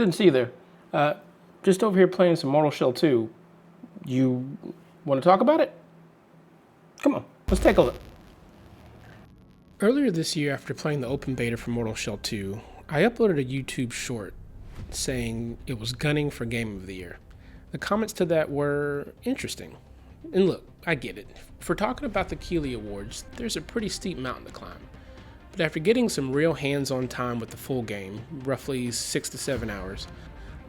Didn't see you there. Just over here playing some Mortal Shell 2. You want to talk about it? Come on, let's take a look. Earlier this year, after playing the open beta for Mortal Shell 2, I uploaded a YouTube short saying it was gunning for Game of the Year. The comments to that were interesting. And look, I get it. If we're talking about the Keeley Awards, there's a pretty steep mountain to climb. But after getting some real hands-on time with the full game, roughly 6 to 7 hours,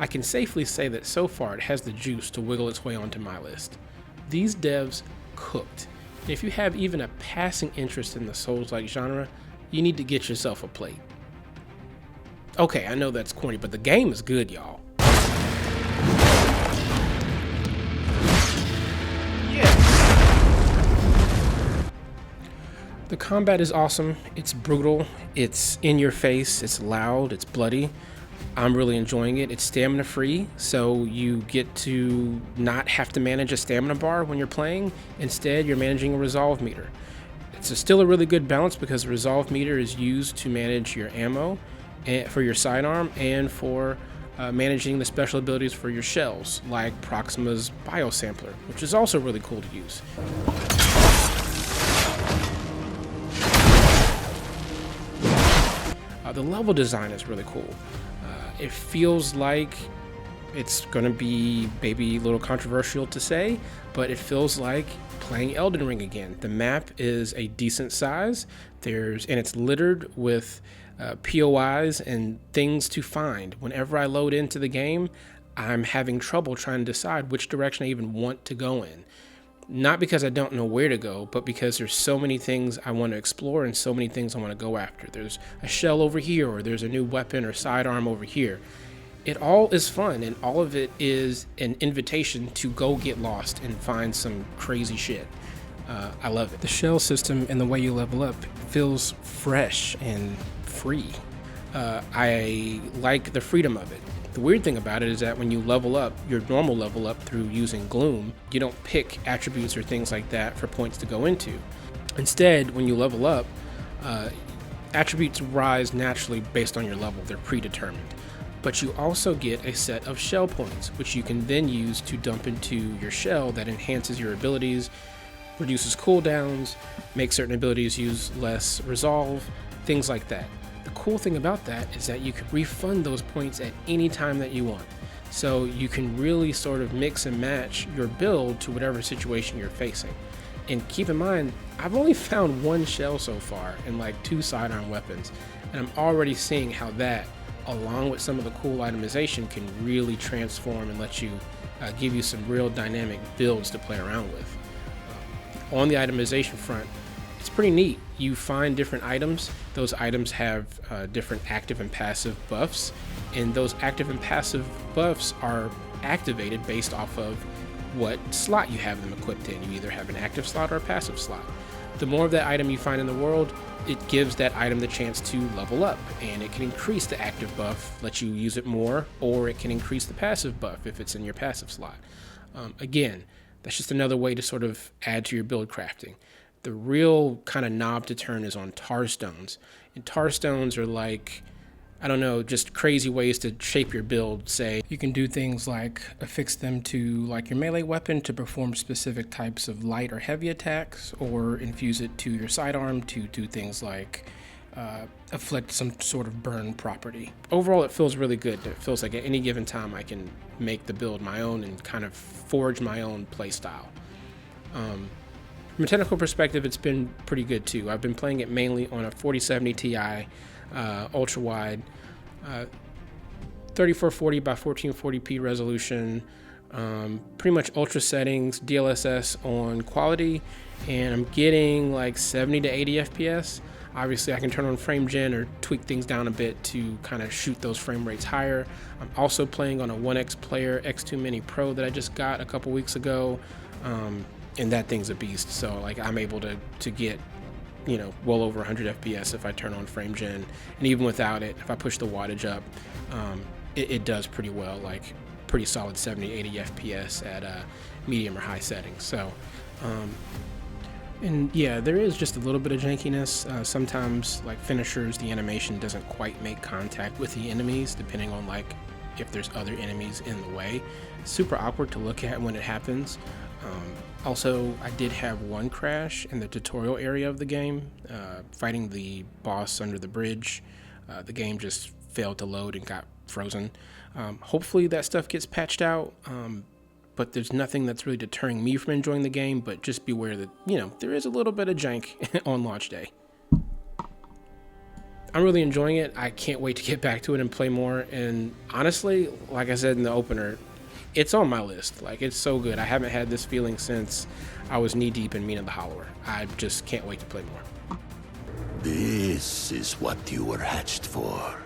I can safely say that so far it has the juice to wiggle its way onto my list. These devs cooked. And if you have even a passing interest in the Souls-like genre, you need to get yourself a plate. Okay, I know that's corny, but the game is good, y'all. The combat is awesome, it's brutal, it's in your face, it's loud, it's bloody. I'm really enjoying it. It's stamina free, so you get to not have to manage a stamina bar when you're playing. Instead, you're managing a resolve meter. It's still a really good balance because the resolve meter is used to manage your ammo for your sidearm and for managing the special abilities for your shells, like Proxima's Biosampler, which is also really cool to use. The level design is really cool. It feels like it's going to be maybe a little controversial to say, but it feels like playing Elden Ring again. The map is a decent size, and it's littered with POIs and things to find. Whenever I load into the game, I'm having trouble trying to decide which direction I even want to go in. Not because I don't know where to go, but because there's so many things I want to explore and so many things I want to go after. There's a shell over here, or there's a new weapon or sidearm over here. It all is fun, and all of it is an invitation to go get lost and find some crazy shit. I love it. The shell system and the way you level up feels fresh and free. I like the freedom of it. The weird thing about it is that when you level up, your normal level up through using Gloom, you don't pick attributes or things like that for points to go into. Instead, when you level up, attributes rise naturally based on your level. They're predetermined. But you also get a set of shell points, which you can then use to dump into your shell that enhances your abilities, reduces cooldowns, makes certain abilities use less resolve, things like that. The cool thing about that is that you can refund those points at any time that you want. So you can really sort of mix and match your build to whatever situation you're facing. And keep in mind, I've only found one shell so far and like 2 sidearm weapons. And I'm already seeing how that, along with some of the cool itemization, can really transform and let you give you some real dynamic builds to play around with. On the itemization front, it's pretty neat. You find different items. Those items have different active and passive buffs, and those active and passive buffs are activated based off of what slot you have them equipped in. You either have an active slot or a passive slot. The more of that item you find in the world, it gives that item the chance to level up, and it can increase the active buff, let you use it more, or it can increase the passive buff if it's in your passive slot. Again, that's just another way to sort of add to your build crafting. The real kind of knob to turn is on tar stones. And tar stones are like, I don't know, just crazy ways to shape your build. Say, you can do things like affix them to like your melee weapon to perform specific types of light or heavy attacks, or infuse it to your sidearm to do things like afflict some sort of burn property. Overall, it feels really good. It feels like at any given time I can make the build my own and kind of forge my own play style. From a technical perspective, it's been pretty good too. I've been playing it mainly on a 4070 Ti ultra-wide, 3440 by 1440p resolution, pretty much ultra settings, DLSS on quality, and I'm getting like 70 to 80 FPS. Obviously, I can turn on frame gen or tweak things down a bit to kind of shoot those frame rates higher. I'm also playing on a 1X Player X2 Mini Pro that I just got a couple weeks ago. And that thing's a beast. So like I'm able to get, you know, well over 100 FPS if I turn on frame gen, and even without it, if I push the wattage up, it does pretty well, like pretty solid 70-80 FPS at medium or high settings. So and yeah, there is just a little bit of jankiness. Sometimes like finishers, the animation doesn't quite make contact with the enemies, depending on like if there's other enemies in the way. Super awkward to look at when it happens. Also, I did have one crash in the tutorial area of the game, fighting the boss under the bridge. The game just failed to load and got frozen. Hopefully that stuff gets patched out, but there's nothing that's really deterring me from enjoying the game, but just beware that, you know, there is a little bit of jank on launch day. I'm really enjoying it. I can't wait to get back to it and play more, and honestly, like I said in the opener, it's on my list. Like, it's so good. I haven't had this feeling since I was knee-deep in Mina the Hollower. I just can't wait to play more. This is what you were hatched for.